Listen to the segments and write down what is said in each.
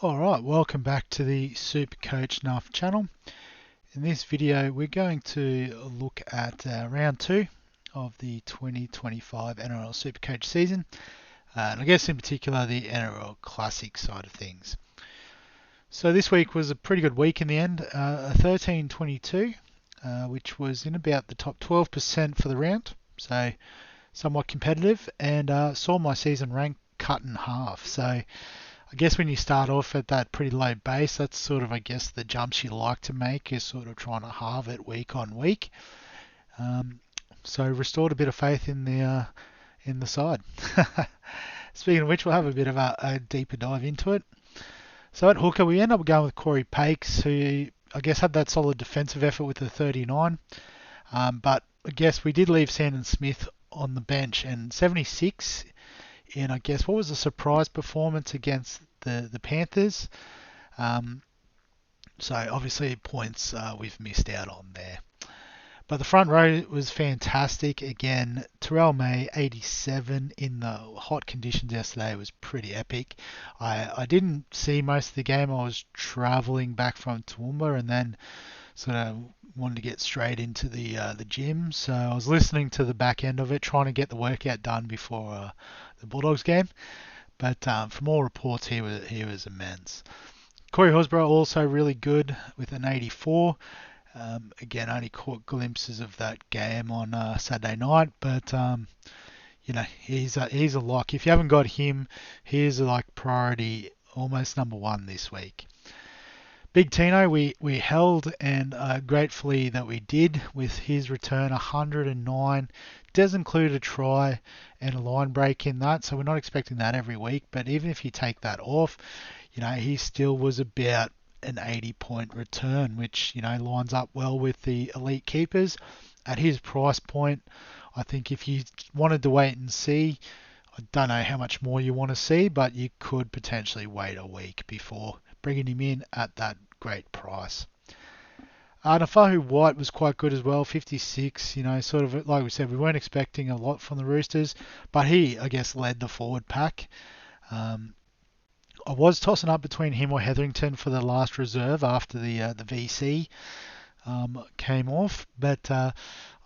Alright, welcome back to the Supercoach Nuff channel. In this video we're going to look at round 2 of the 2025 NRL Supercoach season, and I guess in particular the NRL Classic side of things. So this week was a pretty good week in the end, a 13-22, which was in about the top 12% for the round, so somewhat competitive, and saw my season rank cut in half. So I guess when you start off at that pretty low base, that's sort of, I guess, the jumps you like to make is sort of trying to halve it week on week. So restored a bit of faith in the side. Speaking of which, we'll have a bit of a deeper dive into it. So at hooker, we end up going with Corey Pakes, who I guess had that solid defensive effort with the 39. But I guess we did leave Sandon Smith on the bench, and 76 in, I guess, what was a surprise performance against the Panthers. So obviously points we've missed out on there. But the front row was fantastic. Again, Terrell May, 87 in the hot conditions yesterday was pretty epic. I didn't see most of the game. I was travelling back from Toowoomba and then sort of wanted to get straight into the gym. So I was listening to the back end of it, trying to get the workout done before the Bulldogs game. But from all reports, he was immense. Corey Horsburgh also really good with an 84. Again, only caught glimpses of that game on Saturday night, but you know, he's a lock. If you haven't got him, he's like priority, almost number one this week. Big Tino, we held, and gratefully that we did with his return, 109. Does include a try and a line break in that, so we're not expecting that every week. But even if you take that off, you know, he still was about an 80-point return, which, you know, lines up well with the elite keepers. At his price point, I think if you wanted to wait and see, I don't know how much more you want to see, but you could potentially wait a week before bringing him in at that great price. Nafahu White was quite good as well, 56. You know, sort of like we said, we weren't expecting a lot from the Roosters, but he, I guess, led the forward pack. I was tossing up between him or Hetherington for the last reserve after the VC came off, but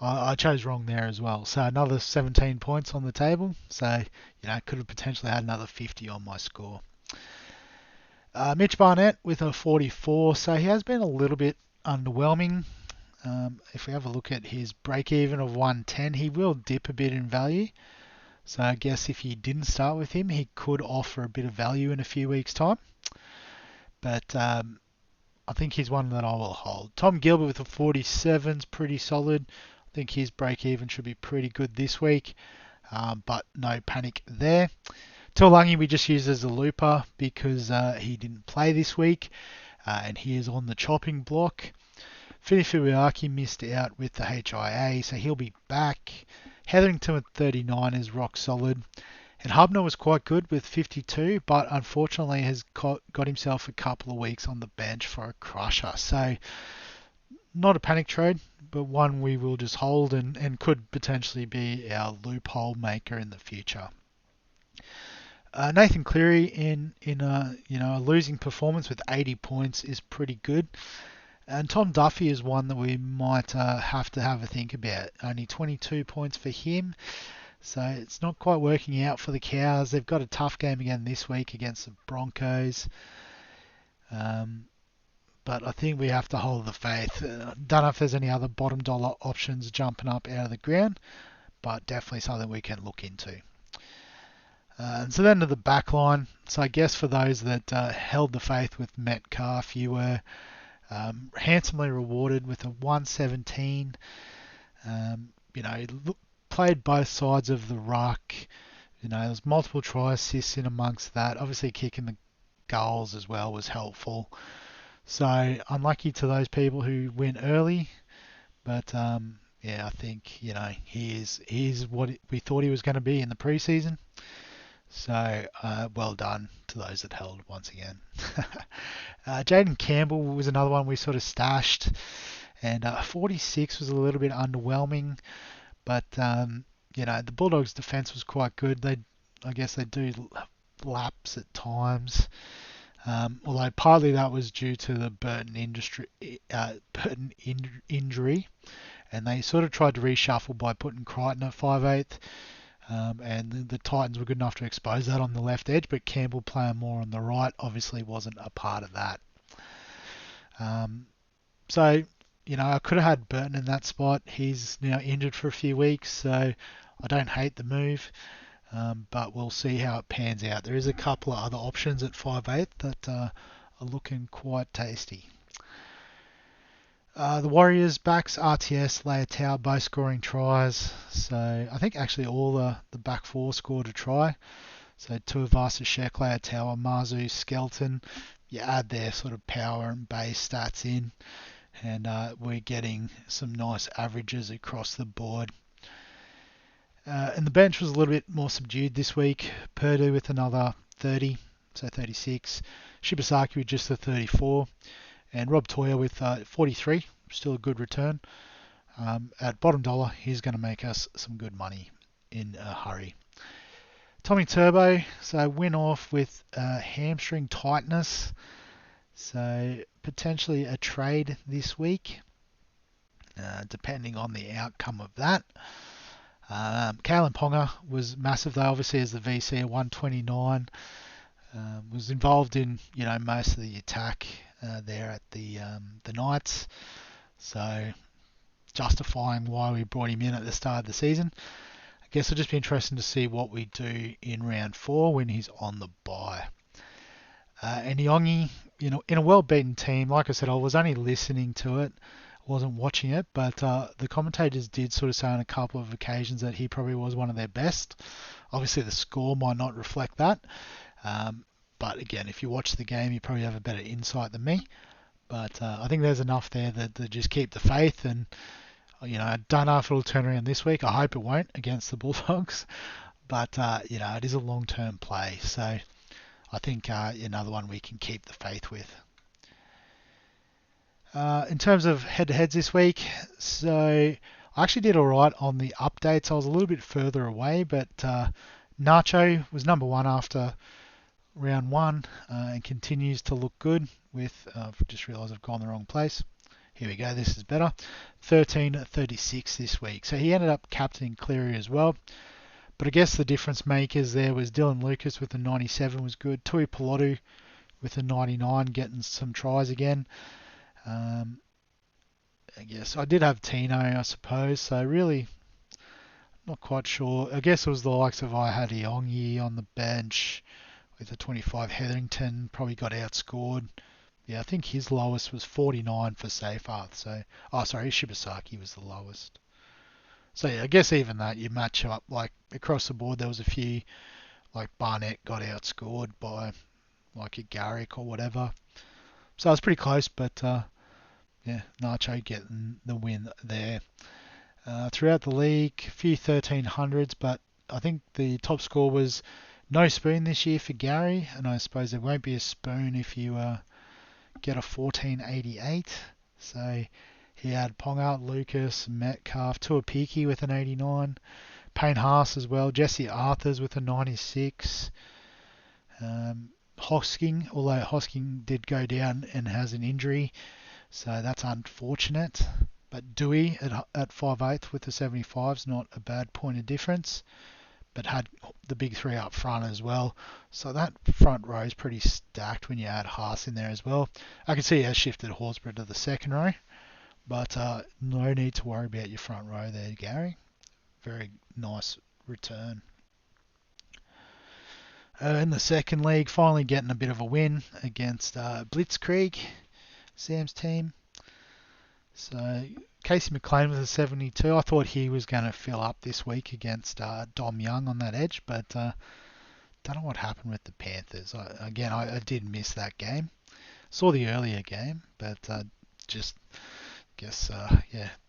I chose wrong there as well. So another 17 points on the table. So, you know, could have potentially had another 50 on my score. Mitch Barnett with a 44. So he has been a little bit underwhelming. If we have a look at his break-even of 110, he will dip a bit in value. So I guess if you didn't start with him, he could offer a bit of value in a few weeks' time. But I think he's one that I will hold. Tom Gilbert with a 47 is pretty solid. I think his break-even should be pretty good this week, but no panic there. Tuolangi we just used as a looper because he didn't play this week, and he is on the chopping block. Finifuiaki missed out with the HIA, so he'll be back. Hetherington with 39 is rock solid. And Hubner was quite good with 52, but unfortunately has got himself a couple of weeks on the bench for a crusher. So not a panic trade, but one we will just hold and could potentially be our loophole maker in the future. Nathan Cleary in a losing performance with 80 points is pretty good. And Tom Duffy is one that we might have to have a think about. Only 22 points for him. So it's not quite working out for the Cows. They've got a tough game again this week against the Broncos. But I think we have to hold the faith. Don't know if there's any other bottom dollar options jumping up out of the ground, but definitely something we can look into. And so then to the backline. So I guess for those that held the faith with Metcalf, you were handsomely rewarded with a 117. You know, played both sides of the ruck. You know, there's multiple try assists in amongst that. Obviously kicking the goals as well was helpful. So unlucky to those people who went early, but yeah, I think, you know, he's what we thought he was going to be in the preseason. So well done to those that held once again. Jaden Campbell was another one we sort of stashed, and 46 was a little bit underwhelming, But the Bulldogs' defence was quite good. I guess they do laps at times. Although partly that was due to the Burton injury, and they sort of tried to reshuffle by putting Crichton at 5/8, and the Titans were good enough to expose that on the left edge, but Campbell playing more on the right obviously wasn't a part of that. So, I could have had Burton in that spot. He's now injured for a few weeks, so I don't hate the move. But we'll see how it pans out. There is a couple of other options at 5/8 that are looking quite tasty. The Warriors backs RTS, Leitao both scoring tries. So I think actually all the back four scored a try. So Tuivasa, Shek, Leitao, Mazu, Skelton. You add their sort of power and base stats in, and we're getting some nice averages across the board. And the bench was a little bit more subdued this week. Purdue with another 30, so 36. Shibasaki with just a 34. And Rob Toya with 43, still a good return. At bottom dollar, he's going to make us some good money in a hurry. Tommy Turbo, so win off with hamstring tightness. So potentially a trade this week, depending on the outcome of that. Kalen Ponga was massive though, obviously as the VC at 129. Was involved in most of the attack there at the Knights, so justifying why we brought him in at the start of the season. I guess it'll just be interesting to see what we do in round 4 when he's on the bye. And Yongi, in a well-beaten team, like I said, I was only listening to it, I wasn't watching it, but the commentators did sort of say on a couple of occasions that he probably was one of their best. Obviously, the score might not reflect that. But again, if you watch the game, you probably have a better insight than me. But I think there's enough there that just keep the faith. And, I don't know if it'll turn around this week. I hope it won't against the Bulldogs. But, it is a long-term play. So I think another one we can keep the faith with. In terms of head-to-heads this week, so I actually did all right on the updates. I was a little bit further away, but Nacho was number 1 after round 1 and continues to look good with, just realised I've gone the wrong place. Here we go, this is better. 13.36 this week. So he ended up captaining Cleary as well. But I guess the difference makers there was Dylan Lucas with a 97 was good. Tui Pilotu with a 99 getting some tries again. I guess I did have Tino, I suppose. So really not quite sure. I guess it was the likes of I had Iongi on the bench with a 25. Hetherington probably got outscored. Yeah, I think his lowest was 49 for Seyfarth. So, Shibasaki was the lowest. So yeah, I guess even that you match up like across the board. There was a few like Barnett got outscored by like a Garrick or whatever. So it was pretty close, but Nacho getting the win there. Throughout the league, a few 1300s, but I think the top score was no spoon this year for Gary, and I suppose there won't be a spoon if you get a 1488. So he had Ponga, Lucas, Metcalf, Tuapiki with an 89, Payne Haas as well, Jesse Arthurs with a 96, Hosking, although Hosking did go down and has an injury, so that's unfortunate. But Dewey at 5/8 with the 75 is not a bad point of difference, but had the big 3 up front as well. So that front row is pretty stacked when you add Haas in there as well. I can see he has shifted Horsburgh to the second row, but no need to worry about your front row there, Gary. Very nice return. In the second league, finally getting a bit of a win against Blitzkrieg, Sam's team. So Casey McLean was a 72. I thought he was going to fill up this week against Dom Young on that edge, but don't know what happened with the Panthers. I did miss that game. Saw the earlier game, but just guess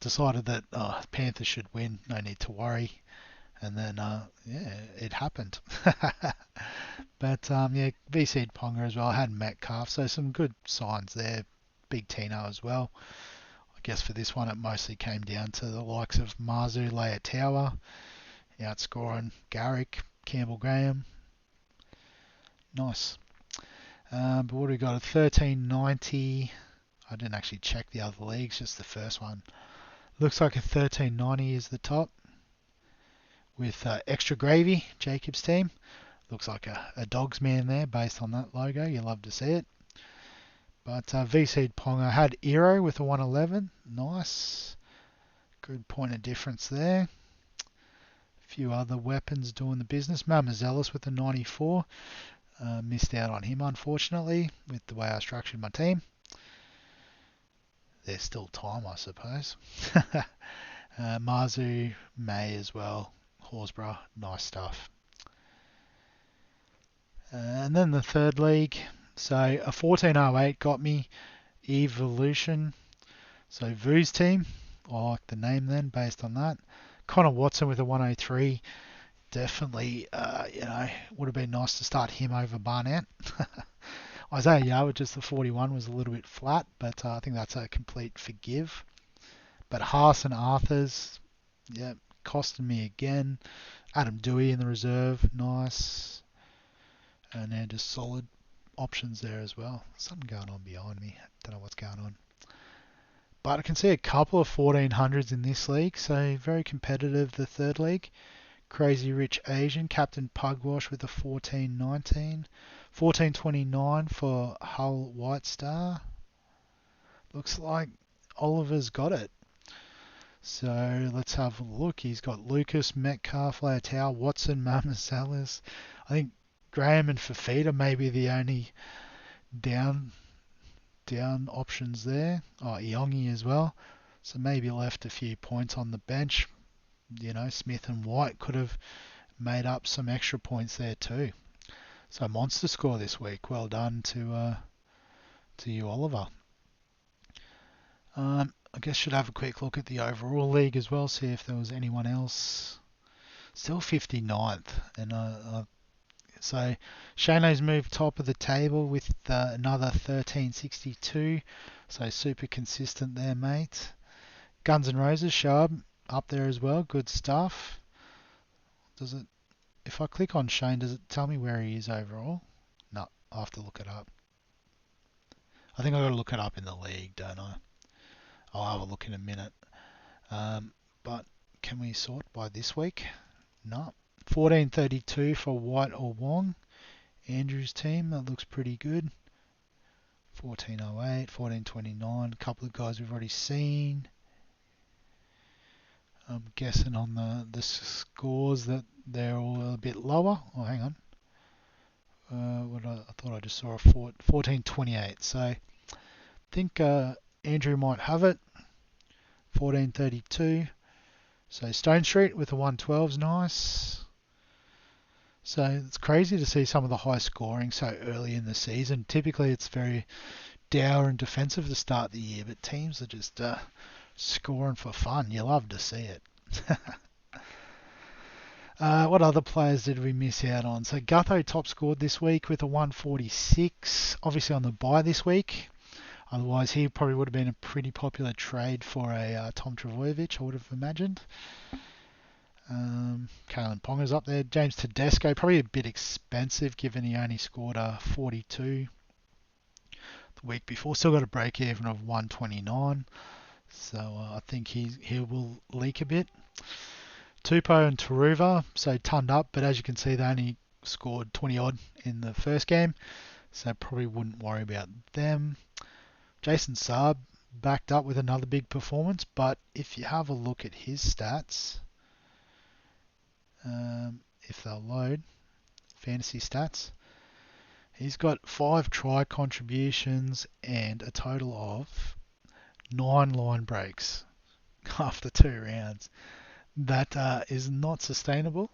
decided that Panthers should win. No need to worry. And then it happened. But VC'd Ponga as well. I had Metcalf, so some good signs there. Big Tino as well. I guess for this one it mostly came down to the likes of Marzu Leotawa outscoring Garrick, Campbell Graham. Nice. But what do we got? A 1390. I didn't actually check the other leagues, just the first one. Looks like a 1390 is the top with Extra Gravy, Jacob's team. Looks like a Dogs man there based on that logo. You love to see it. But VC Ponga had Eero with a 111. Nice. Good point of difference there. A few other weapons doing the business. Mamazelis with a 94. Missed out on him, unfortunately, with the way I structured my team. There's still time, I suppose. Marzu, May as well. Horsburgh, nice stuff. And then the third league. So a 1408 got me Evolution. So Vu's team. I like the name then based on that. Connor Watson with a 103. Definitely, would have been nice to start him over Barnett. Isaiah Yao with just the 41 was a little bit flat, but I think that's a complete forgive. But Haas and Arthurs, yeah, costing me again. Adam Dewey in the reserve, nice. And they're just solid options there as well. Something going on behind me. Don't know what's going on. But I can see a couple of 1400s in this league, so very competitive, the third league. Crazy Rich Asian, Captain Pugwash with a 1419. 1429 for Hull White Star. Looks like Oliver's got it. So let's have a look. He's got Lucas, Metcalf, Leotau, Watson, Mamasalis. I think Graham and Fafita may be the only down options there. Oh, Iongi as well. So maybe left a few points on the bench. Smith and White could have made up some extra points there too. So monster score this week. Well done to you, Oliver. I guess should have a quick look at the overall league as well. See if there was anyone else. Still 59th, and so Shano's moved top of the table with another 1362. So super consistent there, mate. Guns N' Roses show up there as well. Good stuff. Does it? If I click on Shane, does it tell me where he is overall? No, I'll have to look it up. I think I've got to look it up in the league, don't I? I'll have a look in a minute. But can we sort by this week? No. 1432 for White or Wong. Andrew's team, that looks pretty good. 1408, 1429, a couple of guys we've already seen. I'm guessing on the scores that they're all a bit lower. Oh, hang on. I thought I just saw a 1428. So I think Andrew might have it. 1432. So Stone Street with the 112's nice. So it's crazy to see some of the high scoring so early in the season. Typically it's very dour and defensive to start the year, but teams are just scoring for fun. You love to see it. What other players did we miss out on? So Gutho top scored this week with a 146. Obviously on the bye this week. Otherwise he probably would have been a pretty popular trade for a Tom Travojevic, I would have imagined. Kalen Ponga's up there. James Tedesco, probably a bit expensive given he only scored a 42 the week before. Still got a break even of 129. So I think he will leak a bit. Tupou and Taruva, so tonned up, but as you can see, they only scored 20 odd in the first game, so probably wouldn't worry about them. Jason Saab backed up with another big performance, but if you have a look at his stats, if they'll load, fantasy stats, he's got 5 try contributions and a total of 9 line breaks after 2 rounds. That is not sustainable.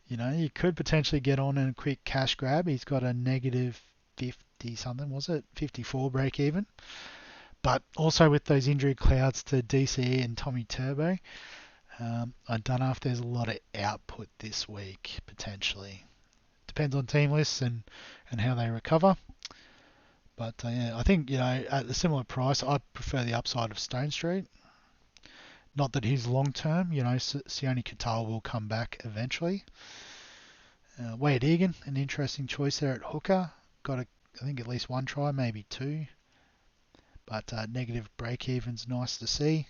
You could potentially get on in a quick cash grab. He's got a negative 50 something, was it? 54 break even. But also with those injury clouds to DCE and Tommy Turbo, I don't know if there's a lot of output this week, potentially. Depends on team lists and how they recover. But yeah, I think at a similar price, I prefer the upside of Stone Street. Not that he's long term. Sione Katoa will come back eventually. Wade Egan, an interesting choice there at hooker. I think at least one try, maybe two. But negative break even's nice to see.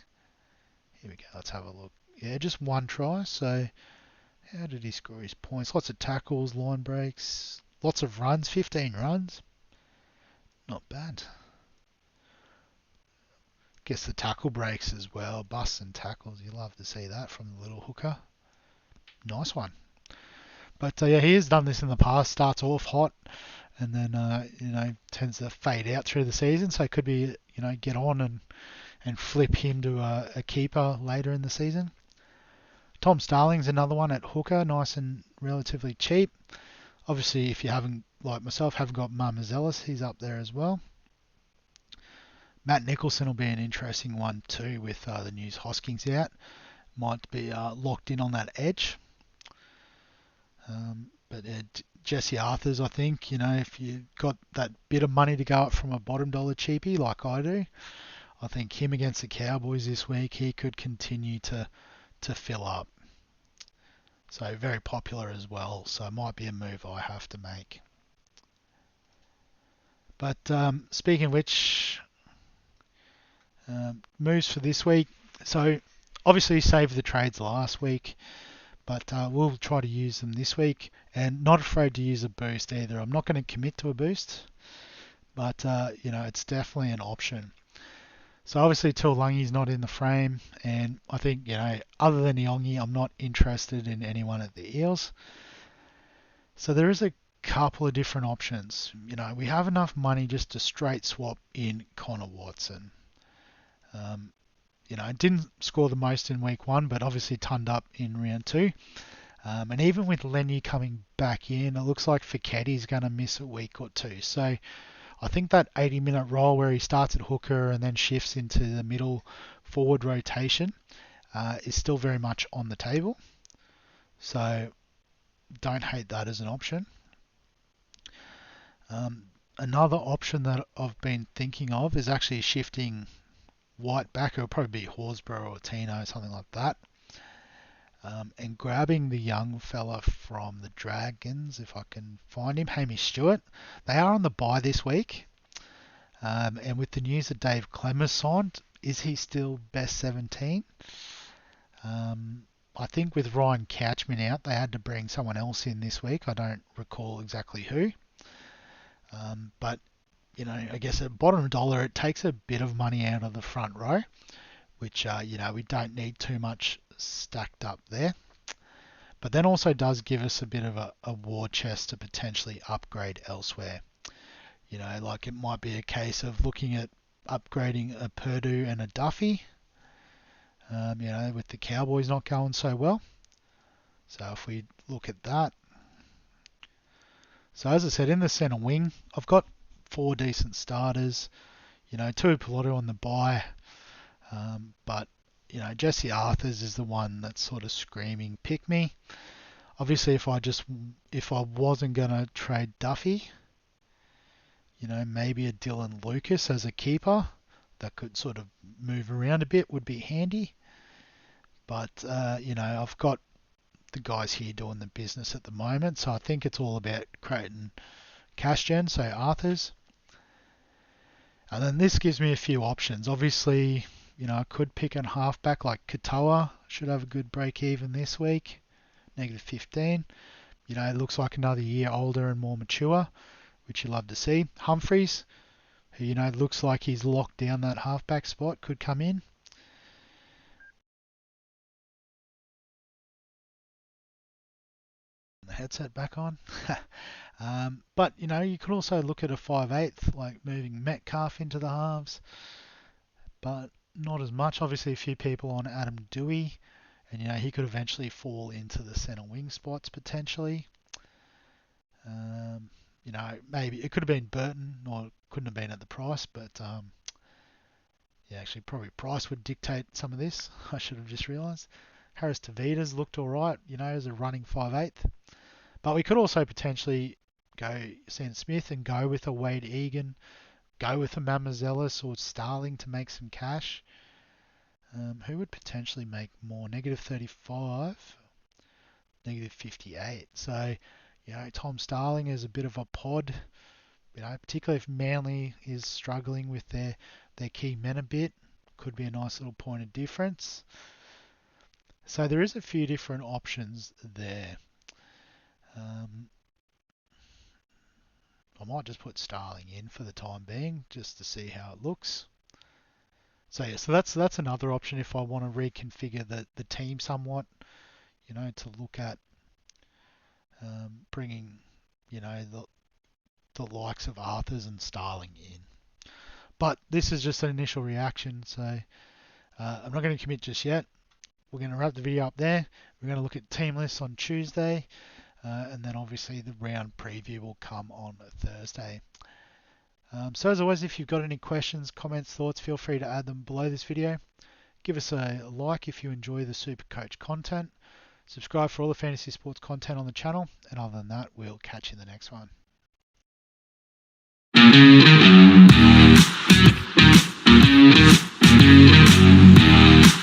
Here we go. Let's have a look. Yeah, just one try. So how did he score his points? Lots of tackles, line breaks, lots of runs. 15 runs. Not bad. Guess the tackle breaks as well. Busts and tackles. You love to see that from the little hooker. Nice one. But yeah, he has done this in the past. Starts off hot and then tends to fade out through the season. So it could be get on and flip him to a keeper later in the season. Tom Starling's another one at hooker, nice and relatively cheap. Obviously, if you haven't, like myself, haven't got Marmazelis, he's up there as well. Matt Nicholson will be an interesting one too with the news Hoskins out. Might be locked in on that edge. But Jesse Arthurs, I think, if you got that bit of money to go up from a bottom dollar cheapie like I do, I think him against the Cowboys this week, he could continue to fill up. So very popular as well. So it might be a move I have to make. But speaking of which, moves for this week. So obviously saved the trades last week, but we'll try to use them this week, and not afraid to use a boost either. I'm not going to commit to a boost, but it's definitely an option. So obviously Tuolangi's not in the frame, and I think other than Iongi, I'm not interested in anyone at the Eels. So there is a couple of different options. We have enough money just to straight swap in Connor Watson. Didn't score the most in week one, but obviously turned up in round two. And even with Lenny coming back in, it looks like Ficketti's going to miss a week or two. So I think that 80-minute role where he starts at hooker and then shifts into the middle forward rotation is still very much on the table. So don't hate that as an option. Another option that I've been thinking of is actually shifting White back. It'll probably be Horsburgh or Tino, something like that. And grabbing the young fella from the Dragons, if I can find him, Hamish Stewart. They are on the bye this week. And with the news that Dave Clemmer's signed, is he still best 17? I think with Ryan Couchman out, they had to bring someone else in this week. I don't recall exactly who. But, I guess at bottom dollar, it takes a bit of money out of the front row, which, we don't need too much stacked up there. But then also does give us a bit of a war chest to potentially upgrade elsewhere. Like it might be a case of looking at upgrading a Purdue and a Duffy, with the Cowboys not going so well. So if we look at that. So as I said, in the centre wing, I've got 4 decent starters. Tuipulotu on the bye. But Jesse Arthurs is the one that's sort of screaming pick me. Obviously, if I wasn't gonna trade Duffy, maybe a Dylan Lucas as a keeper that could sort of move around a bit would be handy. But I've got the guys here doing the business at the moment, so I think it's all about creating cash gen. So Arthurs, and then this gives me a few options. Obviously, I could pick a halfback like Katoa, should have a good break even this week, -15. It looks like another year older and more mature, which you love to see. Humphreys, who looks like he's locked down that halfback spot, could come in. The headset back on. But you could also look at a 5/8, like moving Metcalf into the halves, but not as much. Obviously, a few people on Adam Dewey, and he could eventually fall into the centre wing spots potentially. Maybe it could have been Burton, or it couldn't have been at the price, but yeah, actually probably price would dictate some of this. I should have just realised. Harris Tavitas looked alright, as a running 5/8. But we could also potentially go Sam Smith and go with a Wade Egan go with a Mamazelis or Starling to make some cash. Who would potentially make more? Negative 35, negative 58. So, Tom Starling is a bit of a pod. Particularly if Manly is struggling with their key men a bit, could be a nice little point of difference. So there is a few different options there. I might just put Starling in for the time being, just to see how it looks. So yeah, so that's another option if I want to reconfigure the team somewhat, to look at bringing, the likes of Arthurs and Starling in. But this is just an initial reaction, so I'm not going to commit just yet. We're going to wrap the video up there. We're going to look at team lists on Tuesday, and then obviously the round preview will come on Thursday. So as always, if you've got any questions, comments, thoughts, feel free to add them below this video. Give us a like if you enjoy the Supercoach content. Subscribe for all the fantasy sports content on the channel. And other than that, we'll catch you in the next one.